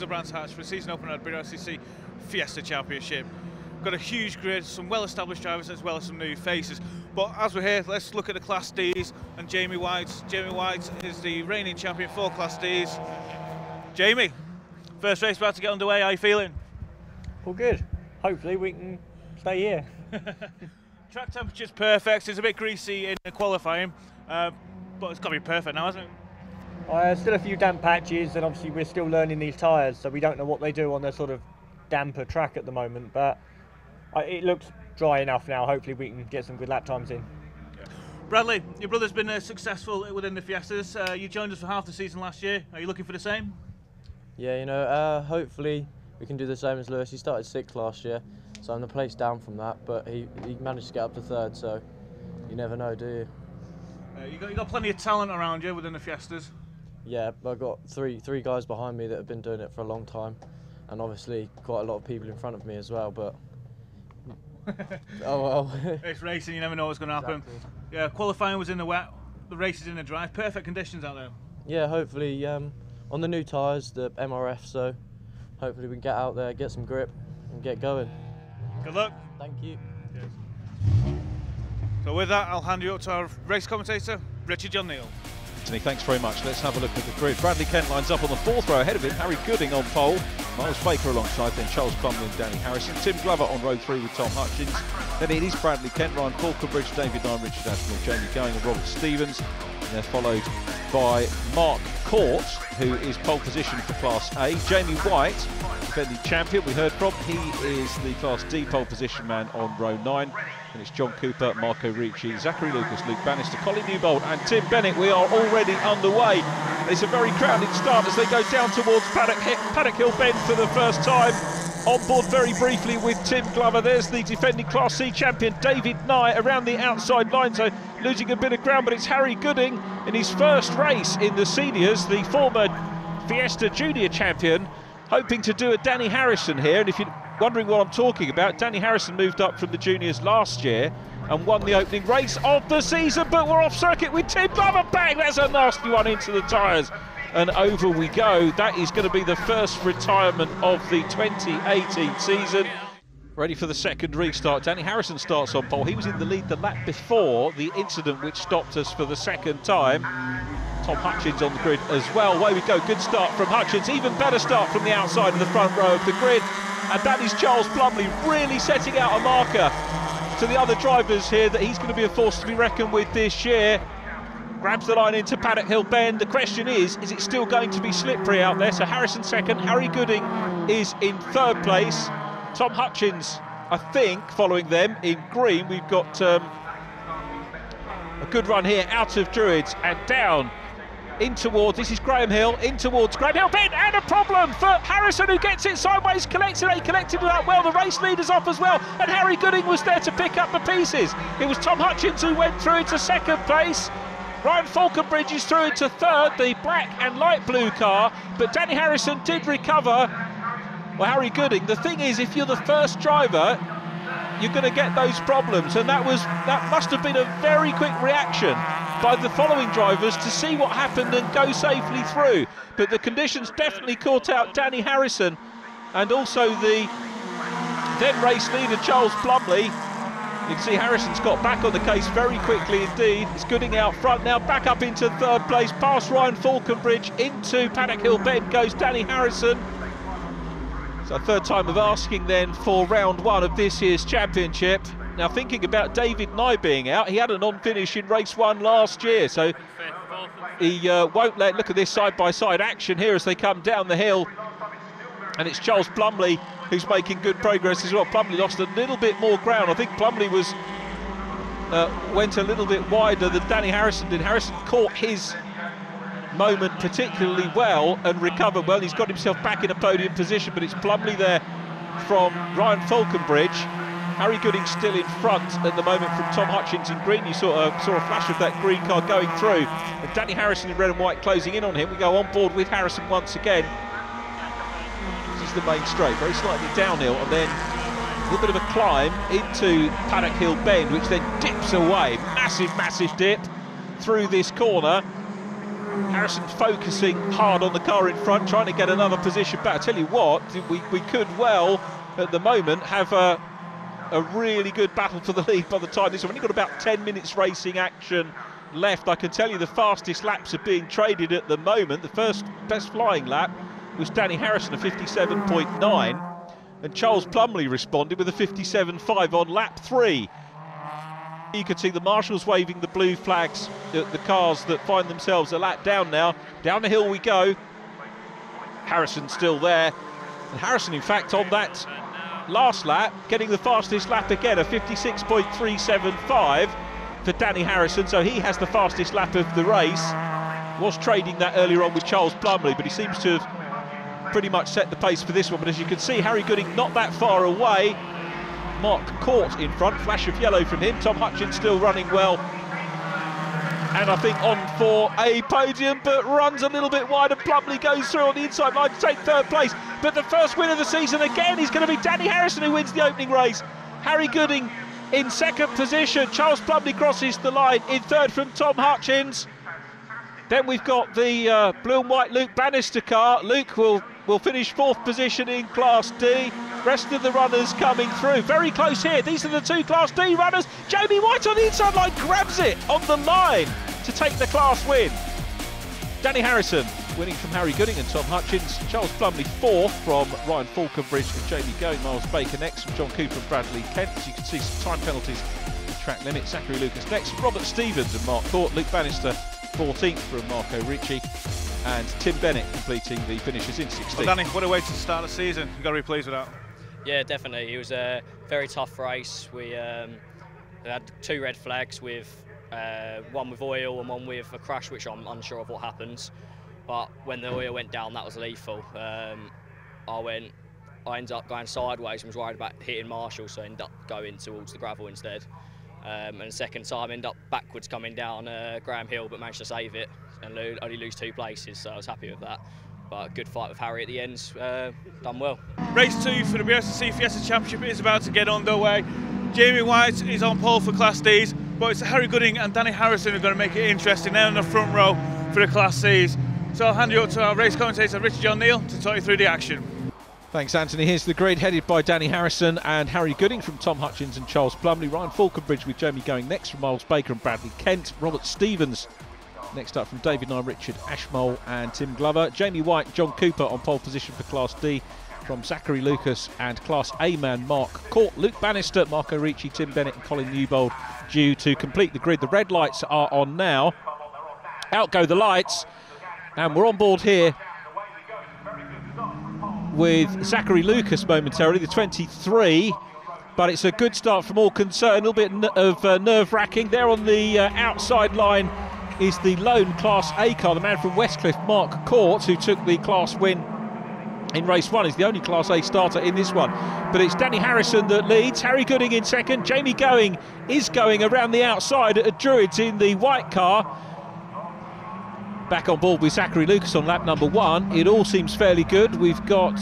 the Brands Hatch for the season opener at BRSCC Fiesta Championship. Got a huge grid, some well-established drivers as well as some new faces. But as we're here, let's look at the Class Ds and Jamie White. Jamie White is the reigning champion for Class Ds. Jamie, first race about to get underway, how are you feeling? All good. Hopefully we can stay here. Track temperature's perfect, it's a bit greasy in the qualifying, but it's got to be perfect now, hasn't it? Still a few damp patches, and obviously we're still learning these tyres, so we don't know what they do on their sort of damper track at the moment, but it looks dry enough now. Hopefully we can get some good lap times in. Bradley, your brother's been successful within the Fiestas. You joined us for half the season last year. Are you looking for the same? Yeah, you know, hopefully we can do the same as Lewis. He started 6th last year, so I'm the place down from that, but he managed to get up to 3rd, so you never know, do you? You got plenty of talent around you within the Fiestas. Yeah, I've got three guys behind me that have been doing it for a long time, and obviously quite a lot of people in front of me as well, but oh well. It's racing, you never know what's going to happen. Exactly. Yeah, qualifying was in the wet, the race is in the dry, perfect conditions out there. Yeah, hopefully on the new tyres, the MRF, so hopefully we can get out there, get some grip and get going. Good luck. Thank you. Cheers. So with that, I'll hand you up to our race commentator, Richard John Neal. Anthony, thanks very much. Let's have a look at the grid. Bradley Kent lines up on the 4th row ahead of him. Harry Gooding on pole. Miles Baker alongside, then Charles Plumley and Danny Harrison. Tim Glover on row 3 with Tom Hutchins. Then it is Bradley Kent, Ryan Falconbridge, David Nye, Richard Ashmore, Jamie Going and Robert Stevens. And they're followed by Mark Court, who is pole position for Class A. Jamie White, defending champion, we heard from. He is the Class D pole position man on row 9. And it's John Cooper, Marco Ricci, Zachary Lucas, Luke Bannister, Colin Newbold and Tim Bennett. We are already underway. It's a very crowded start as they go down towards Paddock Hill Bend for the first time. On board very briefly with Tim Glover. There's the defending Class C champion David Nye around the outside line, so losing a bit of ground, but it's Harry Gooding in his first race in the seniors, the former Fiesta Junior champion, hoping to do a Danny Harrison here. And if you're wondering what I'm talking about, Danny Harrison moved up from the juniors last year and won the opening race of the season, but we're off circuit with Tim Glover. Bang, that's a nasty one into the tyres. And over we go. That is going to be the first retirement of the 2018 season. Ready for the second restart. Danny Harrison starts on pole. He was in the lead the lap before the incident which stopped us for the second time. Tom Hutchins on the grid as well. Away we go. Good start from Hutchins. Even better start from the outside of the front row of the grid. And that is Charles Plumley really setting out a marker to the other drivers here that he's going to be a force to be reckoned with this year. Grabs the line into Paddock Hill Bend. The question is it still going to be slippery out there? So Harrison second, Harry Gooding is in 3rd place. Tom Hutchins, I think, following them in green. We've got a good run here out of Druids and down in towards, this is Graham Hill, in towards Graham Hill Bend, and a problem for Harrison, who gets it sideways, collected it out well. The race leader's off as well, and Harry Gooding was there to pick up the pieces. It was Tom Hutchins who went through into 2nd place. Ryan Falconbridge is through into 3rd, the black and light blue car, but Danny Harrison did recover. Well, Harry Gooding, the thing is, if you're the first driver, you're going to get those problems, and that must have been a very quick reaction by the following drivers to see what happened and go safely through. But the conditions definitely caught out Danny Harrison and also the then race leader Charles Plumley. You can see Harrison's got back on the case very quickly indeed. It's Gooding out front now, back up into 3rd place, past Ryan Falconbridge. Into Paddock Hill Bend goes Danny Harrison. So 3rd time of asking then for round 1 of this year's championship. Now thinking about David Nye being out, he had a non-finish in race 1 last year, so he won't look at this side-by-side action here as they come down the hill. And it's Charles Plumley who's making good progress as well. Plumley lost a little bit more ground. I think Plumley went a little bit wider than Danny Harrison did. Harrison caught his moment particularly well and recovered well. He's got himself back in a podium position, but it's Plumley there from Ryan Falconbridge. Harry Gooding still in front at the moment from Tom Hutchins in green. You saw a flash of that green car going through, and Danny Harrison in red and white closing in on him. We go on board with Harrison once again. This is the main straight, very slightly downhill, and then a little bit of a climb into Paddock Hill Bend, which then dips away. Massive dip through this corner. Harrison focusing hard on the car in front, trying to get another position back. I tell you what, we could well, at the moment, have a really good battle for the lead by the time this. We've only got about 10 minutes racing action left. I can tell you the fastest laps are being traded at the moment. The first best flying lap was Danny Harrison, a 57.9, and Charles Plumley responded with a 57.5 on lap 3. You can see the marshals waving the blue flags at the cars that find themselves a lap down now. Down the hill we go. Harrison still there, and Harrison in fact on that last lap getting the fastest lap again, a 56.375 for Danny Harrison, so he has the fastest lap of the race. Was trading that earlier on with Charles Plumley, but he seems to have pretty much set the pace for this one. But as you can see, Harry Gooding not that far away. Mark Court in front, flash of yellow from him. Tom Hutchins still running well, and I think on for a podium, but runs a little bit wide, and Plumley goes through on the inside line to take third place. But the first win of the season again is going to be Danny Harrison, who wins the opening race. Harry Gooding in second position. Charles Plumley crosses the line in third from Tom Hutchins. Then we've got the blue and white Luke Bannister car. Luke will finish fourth position in Class D. Rest of the runners coming through. Very close here. These are the two Class D runners. Jamie White on the inside line grabs it on the line to take the class win. Danny Harrison winning from Harry Gooding and Tom Hutchins. Charles Plumley fourth from Ryan Falconbridge and Jamie Going. Miles Baker next from John Cooper and Bradley Kent. As you can see, some time penalties and track limits. Zachary Lucas next. Robert Stevens and Mark Court. Luke Bannister 14th from Marco Ricci, and Tim Bennett completing the finishes in 16th. Well, Danny, what a way to start the season. You've got to be pleased with that. Yeah, definitely. It was a very tough race. We had two red flags, with one with oil and one with a crash, which I'm unsure of what happens. But when the oil went down, that was lethal. I ended up going sideways and was worried about hitting Marshall, so I ended up going towards the gravel instead. And the second time, ended up backwards coming down Graham Hill, but managed to save it and only lose 2 places, so I was happy with that. But a good fight with Harry at the end, done well. Race 2 for the BRSCC Fiesta Championship is about to get underway. Jamie White is on pole for Class Ds, but it's Harry Gooding and Danny Harrison who are going to make it interesting. They're in the front row for the Class Cs. So I'll hand you up to our race commentator, Richard John Neal, to talk you through the action. Thanks, Anthony. Here's the grid headed by Danny Harrison and Harry Gooding from Tom Hutchins and Charles Plumley. Ryan Falconbridge with Jamie Going next from Miles Baker and Bradley Kent. Robert Stevens next up from David Nye, Richard Ashmole and Tim Glover. Jamie White, John Cooper on pole position for Class D from Zachary Lucas and Class A man Mark Court. Luke Bannister, Marco Ricci, Tim Bennett and Colin Newbold due to complete the grid. The red lights are on now. Out go the lights, and we're on board here with Zachary Lucas momentarily, the 23, but it's a good start from all concerned. A little bit of nerve-wracking. There on the outside line is the lone Class A car, the man from Westcliff, Mark Court, who took the class win in race 1. He's the only Class A starter in this one. But it's Danny Harrison that leads, Harry Gooding in second, Jamie Going is going around the outside at Druids in the white car. Back on board with Zachary Lucas on lap number 1. It all seems fairly good. We've got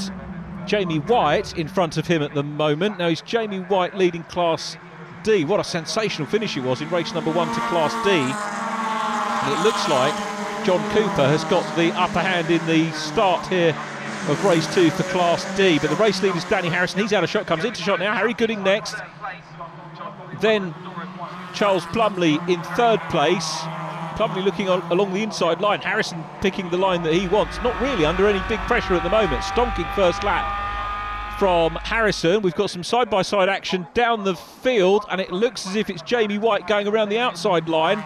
Jamie White in front of him at the moment. Now, is Jamie White leading Class D? What a sensational finish it was in race number 1 to Class D. And it looks like John Cooper has got the upper hand in the start here of race 2 for Class D. But the race leader is Danny Harrison. He's out of shot, comes into shot now. Harry Gooding next. Then Charles Plumley in third place. Plumley looking along the inside line. Harrison picking the line that he wants. Not really under any big pressure at the moment. Stonking first lap from Harrison. We've got some side-by-side action down the field, and it looks as if it's Jamie White going around the outside line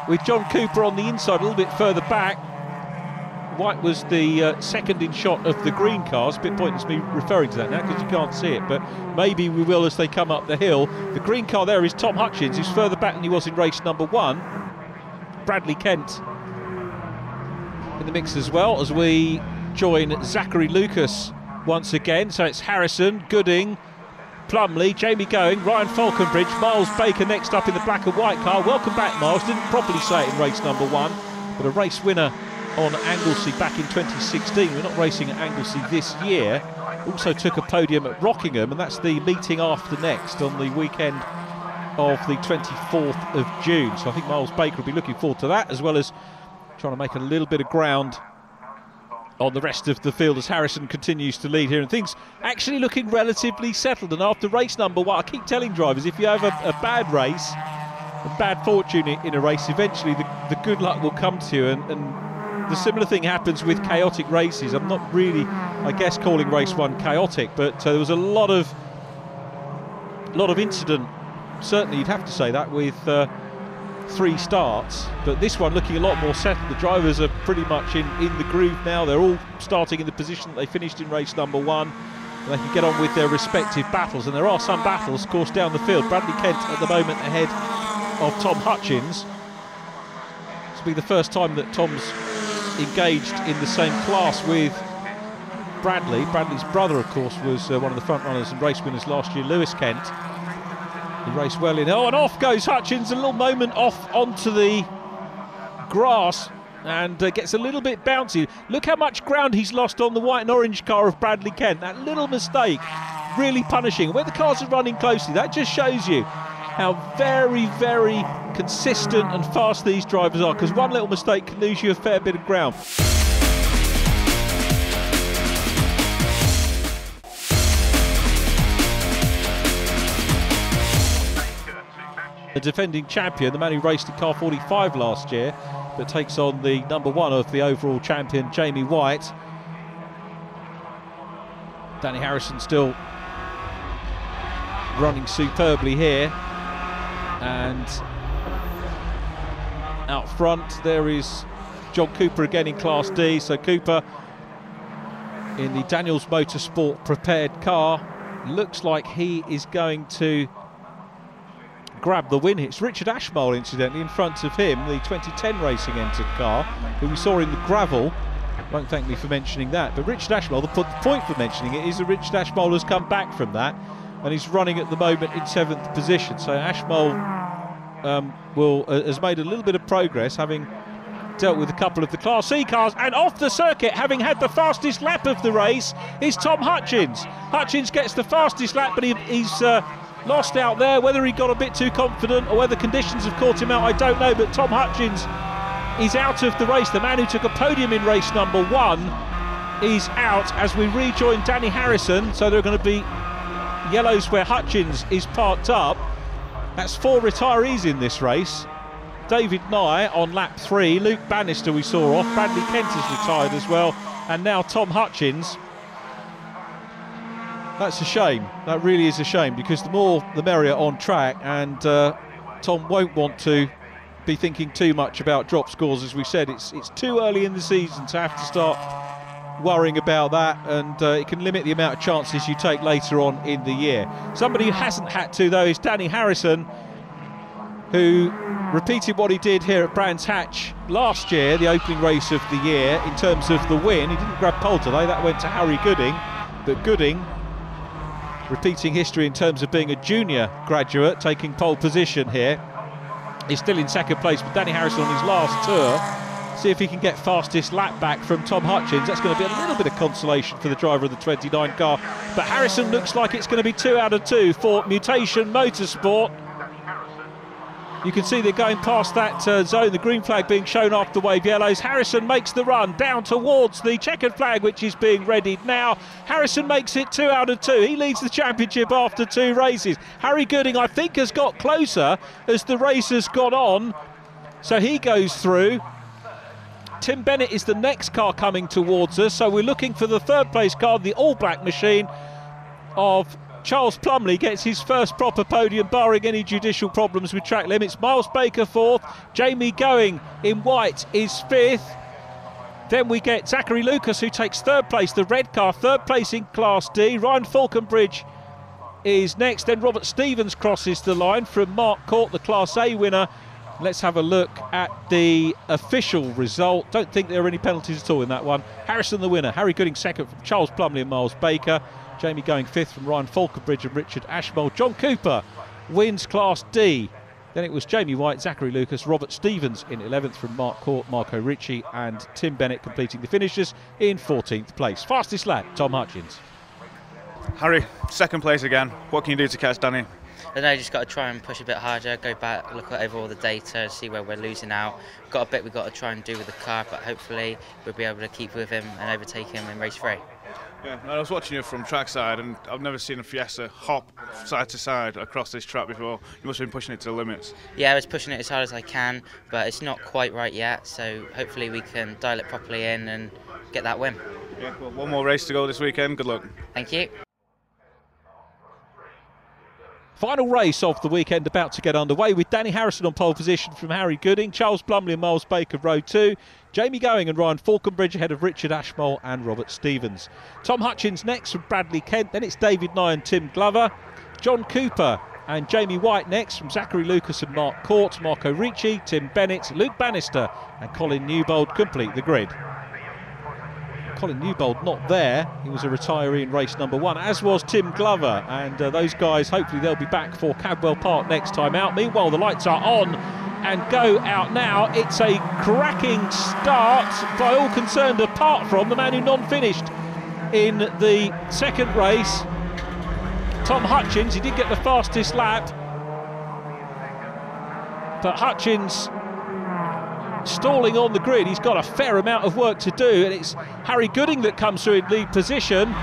with John Cooper on the inside a little bit further back. White was the second in shot of the green cars. A bit pointless me referring to that now because you can't see it, but maybe we will as they come up the hill. The green car there is Tom Hutchins, who's further back than he was in race number 1. Bradley Kent in the mix as well as we join Zachary Lucas once again. So it's Harrison, Gooding, Plumley, Jamie Going, Ryan Falconbridge, Miles Baker next up in the black and white car. Welcome back, Miles. Didn't properly say it in race number 1, but a race winner on Anglesey back in 2016. We're not racing at Anglesey this year. Also took a podium at Rockingham, and that's the meeting after next on the weekend of the 24th of June. So I think Miles Baker will be looking forward to that, as well as trying to make a little bit of ground on the rest of the field as Harrison continues to lead here, and things actually looking relatively settled. And after race number 1, I keep telling drivers, if you have a bad race, a bad fortune in a race, eventually the good luck will come to you, and the similar thing happens with chaotic races. I'm not really, I guess, calling race 1 chaotic, but there was a lot of incident, certainly you'd have to say that, with 3 starts, but this one looking a lot more settled. The drivers are pretty much in the groove now. They're all starting in the position that they finished in race number 1. They can get on with their respective battles, and there are some battles, of course, down the field. Bradley Kent at the moment ahead of Tom Hutchins. This will be the first time that Tom's engaged in the same class with Bradley. Bradley's brother, of course, was one of the front runners and race winners last year, Lewis Kent. He raced well in. Oh, and off goes Hutchins, a little moment off onto the grass, and gets a little bit bouncy. Look how much ground he's lost on the white and orange car of Bradley Kent. That little mistake really punishing. Where the cars are running closely, that just shows you how very, very consistent and fast these drivers are, because one little mistake can lose you a fair bit of ground. The defending champion, the man who raced in car 45 last year, but takes on the number 1 of the overall champion, Jamie White. Danny Harrison still running superbly here, and out front there is John Cooper again in Class D. So Cooper in the Daniels Motorsport prepared car, looks like he is going to grab the win. It's Richard Ashmole, incidentally, in front of him, the 2010 Racing entered car, who we saw in the gravel. Won't thank me for mentioning that, but Richard Ashmole, the point for mentioning it is that Richard Ashmole has come back from that, and he's running at the moment in 7th position. So Ashmole has made a little bit of progress, having dealt with a couple of the Class C cars, and off the circuit, having had the fastest lap of the race, is Tom Hutchins. Hutchins gets the fastest lap, but he's lost out there. Whether he got a bit too confident or whether conditions have caught him out, I don't know, but Tom Hutchins is out of the race. The man who took a podium in race number 1 is out as we rejoin Danny Harrison. So there are going to be yellows where Hutchins is parked up. That's 4 retirees in this race. David Nye on lap 3, Luke Bannister we saw off, Bradley Kent is retired as well, and now Tom Hutchins. That's a shame. That really is a shame, because the more the merrier on track, and Tom won't want to be thinking too much about drop scores. As we said, it's too early in the season to have to start worrying about that, and it can limit the amount of chances you take later on in the year. Somebody who hasn't had to, though, is Danny Harrison, who repeated what he did here at Brands Hatch last year, the opening race of the year, in terms of the win. He didn't grab pole today, that went to Harry Gooding, but Gooding repeating history in terms of being a junior graduate, taking pole position here. He's still in 2nd place, but Danny Harrison on his last tour. See if he can get fastest lap back from Tom Hutchins. That's going to be a little bit of consolation for the driver of the 29 car. But Harrison looks like it's going to be 2 out of 2 for Mutation Motorsport. You can see they're going past that zone, the green flag being shown after wave yellows. Harrison makes the run down towards the checkered flag, which is being readied now. Harrison makes it 2 out of 2. He leads the championship after 2 races. Harry Gooding, I think, has got closer as the race has gone on, so he goes through. Tim Bennett is the next car coming towards us, so we're looking for the 3rd place car, the all-black machine of Charles Plumley. Gets his first proper podium, barring any judicial problems with track limits. Miles Baker 4th, Jamie Going in white is 5th. Then we get Zachary Lucas, who takes 3rd place, the red car, 3rd place in Class D. Ryan Falconbridge is next, then Robert Stevens crosses the line from Mark Court, the Class A winner. Let's have a look at the official result. Don't think there are any penalties at all in that one. Harrison the winner, Harry Gooding 2nd from Charles Plumley and Miles Baker. Jamie Going 5th from Ryan Falconbridge and Richard Ashmole. John Cooper wins Class D. Then it was Jamie White, Zachary Lucas, Robert Stevens in 11th from Mark Court, Marco Ricci and Tim Bennett completing the finishes in 14th place. Fastest lap, Tom Hutchins. Harry, 2nd place again. What can you do to catch Danny? I know just got to try and push a bit harder, go back, look over all the data, see where we're losing out. Got a bit we've got to try and do with the car, but hopefully we'll be able to keep with him and overtake him in race 3. Yeah, I was watching you from trackside, and I've never seen a Fiesta hop side to side across this track before. You must have been pushing it to the limits. Yeah, I was pushing it as hard as I can, but it's not quite right yet, so hopefully we can dial it properly in and get that win. Yeah, well, one more race to go this weekend. Good luck. Thank you. Final race of the weekend about to get underway with Danny Harrison on pole position from Harry Gooding, Charles Plumley and Miles Baker row 2, Jamie Going and Ryan Falconbridge ahead of Richard Ashmole and Robert Stevens. Tom Hutchins next from Bradley Kent, then it's David Nye and Tim Glover, John Cooper and Jamie White next from Zachary Lucas and Mark Court, Marco Ricci, Tim Bennett, Luke Bannister and Colin Newbold complete the grid. Colin Newbold not there, he was a retiree in race number 1, as was Tim Glover, and those guys, hopefully they'll be back for Cadwell Park next time out. Meanwhile, the lights are on and go out now. It's a cracking start by all concerned, apart from the man who non-finished in the second race, Tom Hutchins. He did get the fastest lap, but Hutchins stalling on the grid. He's got a fair amount of work to do, and it's Harry Gooding that comes through in lead position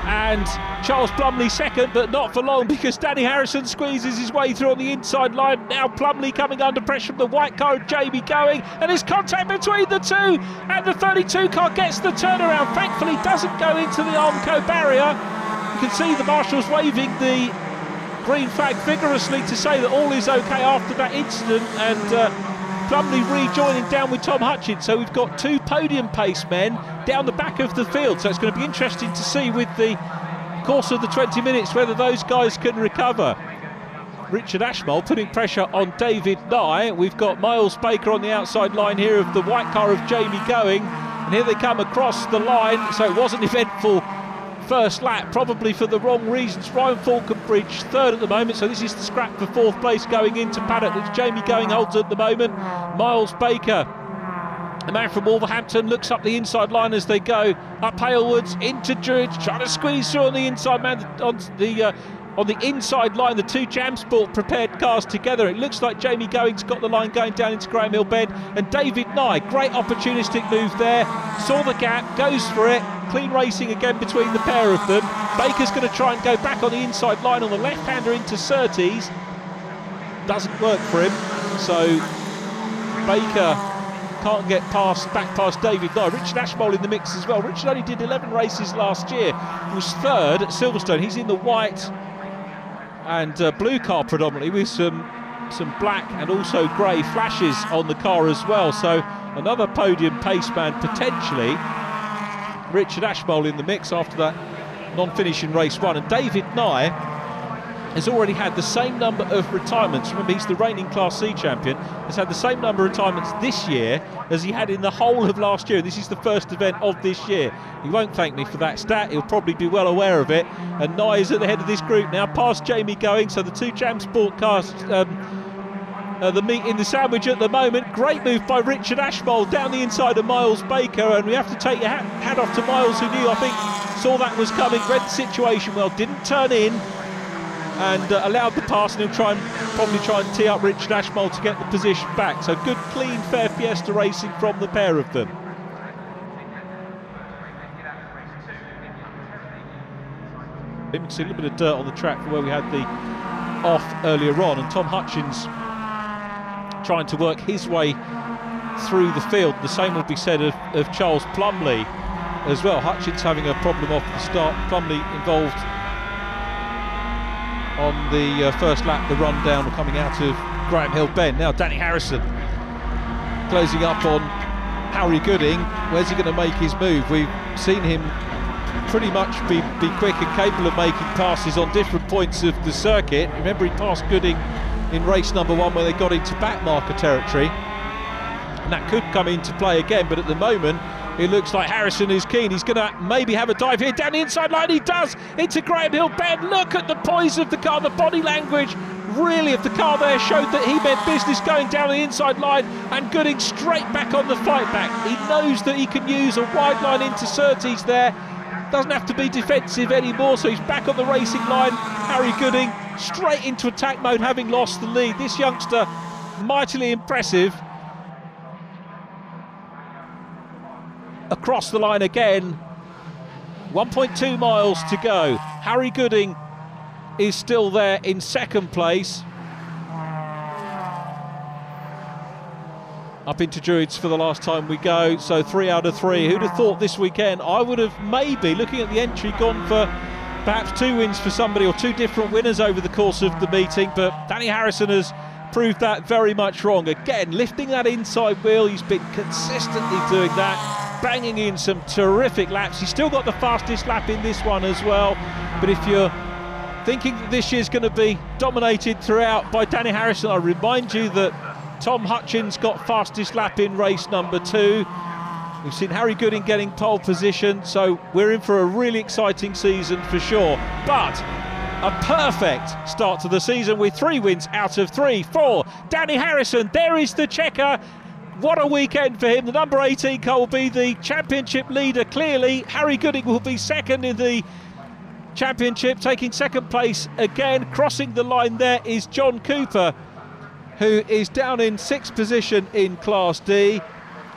and Charles Plumley second, but not for long because Danny Harrison squeezes his way through on the inside line. Now Plumley coming under pressure from the white car of Jamie Going, and there's contact between the two, and the 32 car gets the turnaround. Thankfully doesn't go into the Armco barrier. You can see the marshals waving the green flag vigorously to say that all is okay after that incident, and Plumley rejoining down with Tom Hutchins. So we've got 2 podium pace men down the back of the field, so it's going to be interesting to see with the course of the 20 minutes whether those guys can recover. Richard Ashmole putting pressure on David Nye. We've got Miles Baker on the outside line here of the white car of Jamie Going, and here they come across the line. So it was an eventful first lap, probably for the wrong reasons. Ryan Falconbridge third at the moment, so this is the scrap for 4th place going into paddock, which Jamie Going holds at the moment. Miles Baker, the man from Wolverhampton, looks up the inside line as they go up Halewoods into Druid, trying to squeeze through on the inside man on the inside line, the 2 Jam Sport prepared cars together. It looks like Jamie Going's got the line going down into Graham Hill Bend, and David Nye, great opportunistic move there, saw the gap, goes for it. Clean racing again between the pair of them. Baker's going to try and go back on the inside line on the left-hander into Surtees. Doesn't work for him, so Baker can't get back past David Nye. Richard Ashmole in the mix as well. Richard only did 11 races last year. He was third at Silverstone. He's in the white and blue car predominantly, with some black and also grey flashes on the car as well. So another podium pace man potentially. Richard Ashmole in the mix after that non-finish in race 1, and David Nye has already had the same number of retirements. Remember, he's the reigning Class C champion, has had the same number of retirements this year as he had in the whole of last year. This is the first event of this year. He won't thank me for that stat, he'll probably be well aware of it. And Nye is at the head of this group now, past Jamie Going, so the 2 Jam Sport cars the meat in the sandwich at the moment. Great move by Richard Ashmole down the inside of Miles Baker, and we have to take your hat off to Miles, who knew, I think, saw that was coming, read the situation well, didn't turn in and allowed the pass, and he'll probably try and tee up Richard Ashmole to get the position back. So good, clean, fair Fiesta racing from the pair of them. You can see a little bit of dirt on the track from where we had the off earlier on, and Tom Hutchins trying to work his way through the field. The same will be said of Charles Plumley as well. Hutchins having a problem off the start. Plumley involved on the first lap, the run down coming out of Graham Hill Bend. Now Danny Harrison closing up on Harry Gooding. Where's he going to make his move? We've seen him pretty much be quick and capable of making passes on different points of the circuit. Remember, he passed Gooding in race number 1 where they got into back marker territory, and that could come into play again, but at the moment it looks like Harrison is keen. He's going to maybe have a dive here down the inside line. He does, into Graham Hill Bend. Look at the poise of the car, the body language really of the car there showed that he meant business going down the inside line, and Gooding straight back on the fight back. He knows that he can use a wide line into Surtees there, doesn't have to be defensive anymore, so he's back on the racing line. Harry Gooding straight into attack mode, having lost the lead. This youngster, mightily impressive. Across the line again. 1.2 miles to go. Harry Gooding is still there in second place. I've been to Druids for the last time we go, so 3 out of 3. Who'd have thought this weekend I would have maybe, looking at the entry, gone for perhaps 2 wins for somebody, or 2 different winners over the course of the meeting, but Danny Harrison has proved that very much wrong. Again, lifting that inside wheel, he's been consistently doing that, banging in some terrific laps. He's still got the fastest lap in this one as well, but if you're thinking that this year's going to be dominated throughout by Danny Harrison, I remind you that Tom Hutchins got fastest lap in race number 2. We've seen Harry Gooding getting pole position, so we're in for a really exciting season for sure. But a perfect start to the season with 3 wins out of 3 for Danny Harrison. There is the checker. What a weekend for him. The number 18 car will be the championship leader clearly. Harry Gooding will be second in the championship, taking second place again. Crossing the line there is John Cooper, who is down in 6th position in Class D.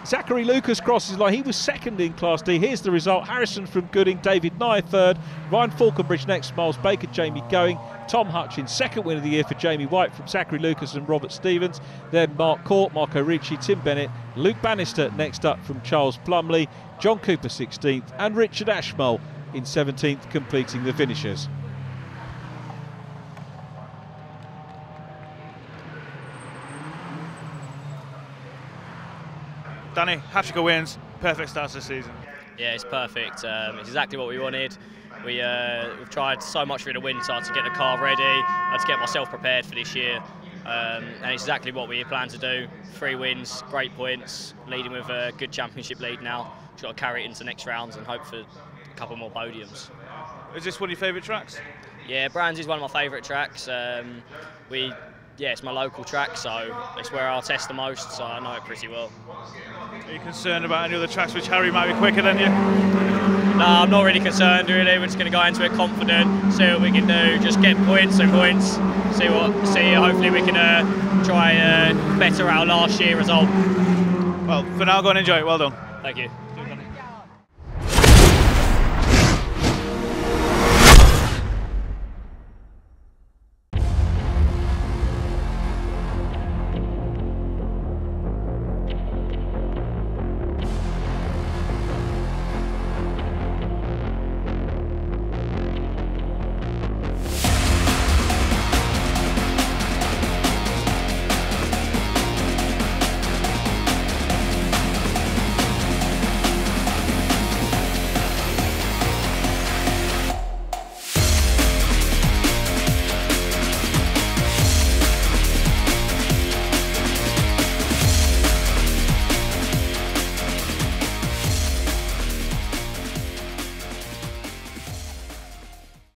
Zachary Lucas crosses the line. He was second in Class D. Here's the result. Harrison from Gooding, David Nye third, Ryan Falconbridge next, Miles Baker, Jamie Going, Tom Hutchins, second win of the year for Jamie White from Zachary Lucas and Robert Stevens. Then Mark Court, Marco Ricci, Tim Bennett, Luke Bannister next up from Charles Plumley, John Cooper 16th, and Richard Ashmole in 17th, completing the finishers. Danny, hat-trick of wins, perfect start to the season. Yeah, it's perfect. It's exactly what we wanted. We've tried so much through the winter to get the car ready, to get myself prepared for this year. And it's exactly what we plan to do. 3 wins, great points, leading with a good championship lead now. Just got to carry it into the next rounds and hope for a couple more podiums. Is this one of your favourite tracks? Yeah, Brands is one of my favourite tracks. Yeah, it's my local track, so it's where I'll test the most, so I know it pretty well. Are you concerned about any other tracks which Harry might be quicker than you? No, I'm not really concerned really. We're just going to go into it confident, see what we can do, just get points and points, see. Hopefully we can try better our last year result. Well, for now, go and enjoy it. Well done. Thank you.